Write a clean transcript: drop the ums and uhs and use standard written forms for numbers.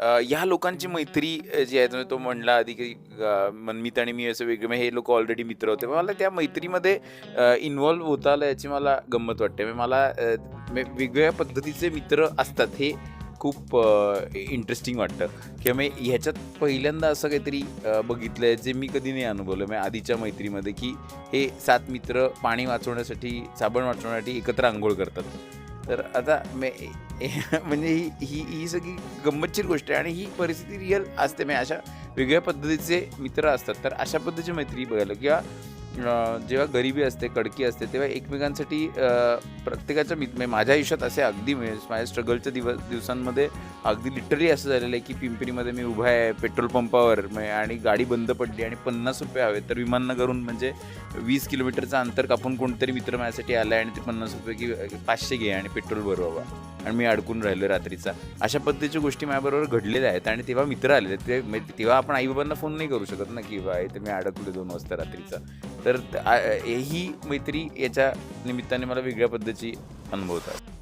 ह्या लोकांची मैत्री जी आहे तो म्हणला आधी की मनमीत आणि मी असं वेगळं हे लोक ऑलरेडी मित्र होते. मला त्या मैत्रीमध्ये इन्व्हॉल्व होता आलं याची मला गंमत वाटते. म्हणजे मला वेगवेगळ्या पद्धतीचे मित्र असतात हे खूप इंटरेस्टिंग वाटतं किंवा मी ह्याच्यात पहिल्यांदा असं काहीतरी बघितलंय जे मी कधी नाही अनुभवलं. म्हणजे आधीच्या मैत्रीमध्ये की हे 7 मित्र पाणी वाचवण्यासाठी, साबण वाचवण्यासाठी एकत्र अंघोळ करतात. तर आता म्हणजे ही सगळी गंमतशीर गोष्ट आहे आणि ही परिस्थिती रिअल असते. म्हणजे अशा वेगळ्या पद्धतीचे मित्र असतात. तर अशा पद्धतीची मैत्री बघायला किंवा जेव्हा गरिबी असते, कडकी असते, तेव्हा एकमेकांसाठी प्रत्येकाच्या म्हणजे माझ्या आयुष्यात असे अगदी म्हणजे माझ्या स्ट्रगलच्या दिवसांमध्ये अगदी लिटरली असं झालेलं आहे की पिंपरीमध्ये मी उभा आहे पेट्रोल पंपावर आणि गाडी बंद पडली आणि ₹50 हवे. तर विमाननगरहून म्हणजे 20 किलोमीटरचं अंतर कापून कोणतरी मित्र माझ्यासाठी आला आहे आणि ते ₹50 की 500 घे आणि पेट्रोल भरवा आणि मी अडकून राहिलो रात्रीचा. अशा पद्धतीच्या गोष्टी माझ्याबरोबर घडलेल्या आहेत आणि तेव्हा मित्र आलेले ते तेव्हा आपण आईबाबांना फोन नाही करू शकत ना की बा इथे मी अडकलो 2 वाजता रात्रीचा. तर ही मैत्री याच्या निमित्ताने मला वेगळ्या पद्धतीची अनुभवतात.